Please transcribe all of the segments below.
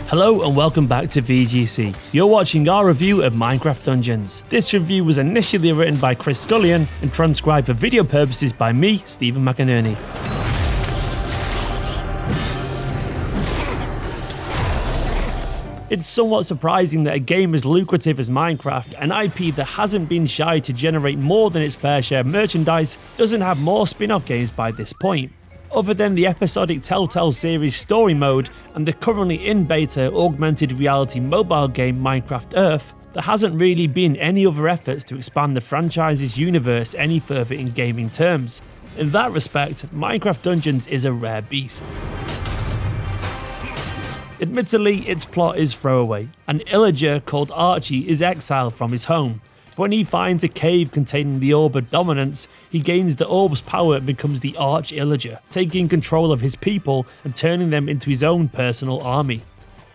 Hello and welcome back to VGC. You're watching our review of Minecraft Dungeons. This review was initially written by Scullion and transcribed for video purposes by me, Steven McInerney. It's somewhat surprising that a game as lucrative as Minecraft, an IP that hasn't been shy to generate more than its fair share of merchandise, doesn't have more spin-off games by this point. Other than the episodic Telltale series story mode and the currently in beta augmented reality mobile game Minecraft Earth, there hasn't really been any other efforts to expand the franchise's universe any further in gaming terms. In that respect, Minecraft Dungeons is a rare beast. Admittedly, its plot is throwaway. An illager called Archie is exiled from his home. When he finds a cave containing the Orb of Dominance, he gains the Orb's power and becomes the Arch-Illager, taking control of his people and turning them into his own personal army.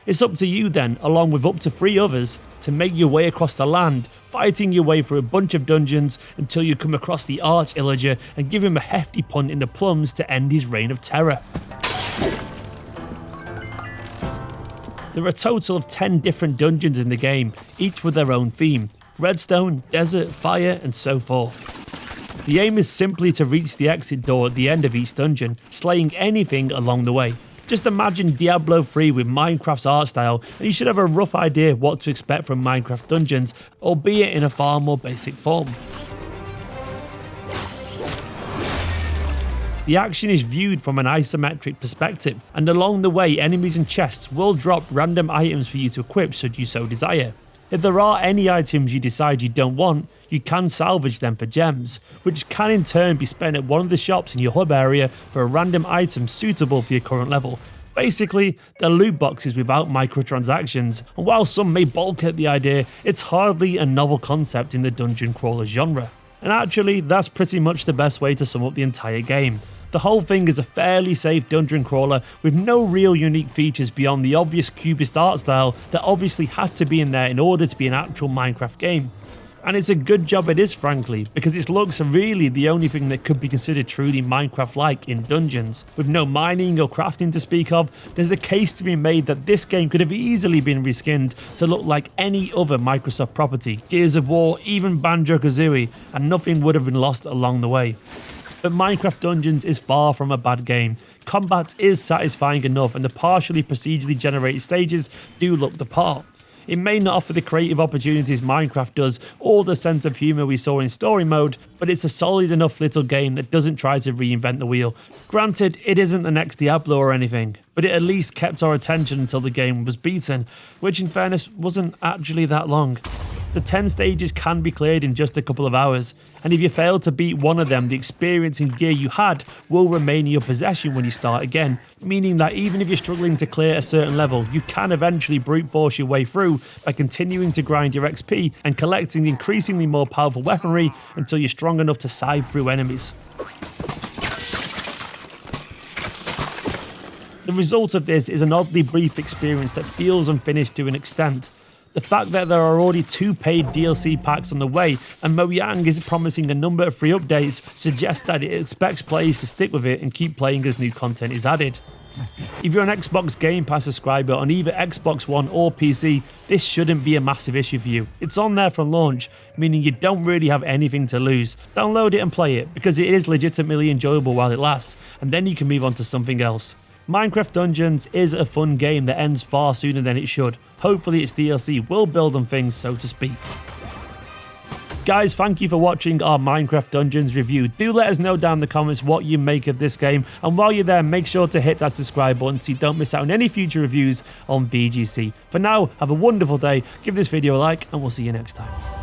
It's up to you then, along with up to 3 others, to make your way across the land, fighting your way through a bunch of dungeons until you come across the Arch-Illager and give him a hefty punt in the plums to end his reign of terror. There are a total of 10 different dungeons in the game, each with their own theme. Redstone, desert, fire, and so forth. The aim is simply to reach the exit door at the end of each dungeon, slaying anything along the way. Just imagine Diablo 3 with Minecraft's art style, and you should have a rough idea what to expect from Minecraft Dungeons, albeit in a far more basic form. The action is viewed from an isometric perspective, and along the way enemies and chests will drop random items for you to equip should you so desire. If there are any items you decide you don't want, you can salvage them for gems, which can in turn be spent at one of the shops in your hub area for a random item suitable for your current level. Basically, they're loot boxes without microtransactions, and while some may balk at the idea, it's hardly a novel concept in the dungeon crawler genre. And actually, that's pretty much the best way to sum up the entire game. The whole thing is a fairly safe dungeon crawler with no real unique features beyond the obvious cubist art style that obviously had to be in there in order to be an actual Minecraft game. And it's a good job it is, frankly, because its looks are really the only thing that could be considered truly Minecraft-like in dungeons. With no mining or crafting to speak of, there's a case to be made that this game could have easily been reskinned to look like any other Microsoft property, Gears of War, even Banjo-Kazooie, and nothing would have been lost along the way. But Minecraft Dungeons is far from a bad game. Combat is satisfying enough and the partially procedurally generated stages do look the part. It may not offer the creative opportunities Minecraft does or the sense of humour we saw in story mode, but it's a solid enough little game that doesn't try to reinvent the wheel. Granted, it isn't the next Diablo or anything, but it at least kept our attention until the game was beaten, which in fairness wasn't actually that long. The 10 stages can be cleared in just a couple of hours, and if you fail to beat one of them, the experience and gear you had will remain in your possession when you start again, meaning that even if you're struggling to clear a certain level, you can eventually brute force your way through by continuing to grind your XP and collecting increasingly more powerful weaponry until you're strong enough to scythe through enemies. The result of this is an oddly brief experience that feels unfinished to an extent. The fact that there are already 2 paid DLC packs on the way and Mojan is promising a number of free updates suggests that it expects players to stick with it and keep playing as new content is added. If you're an Xbox Game Pass subscriber on either Xbox One or PC, this shouldn't be a massive issue for you. It's on there from launch, meaning you don't really have anything to lose. Download it and play it, because it is legitimately enjoyable while it lasts, and then you can move on to something else. Minecraft Dungeons is a fun game that ends far sooner than it should. Hopefully its DLC will build on things, so to speak. Guys, thank you for watching our Minecraft Dungeons review. Do let us know down in the comments what you make of this game, and while you're there, make sure to hit that subscribe button so you don't miss out on any future reviews on VGC. For now, have a wonderful day, give this video a like, and we'll see you next time.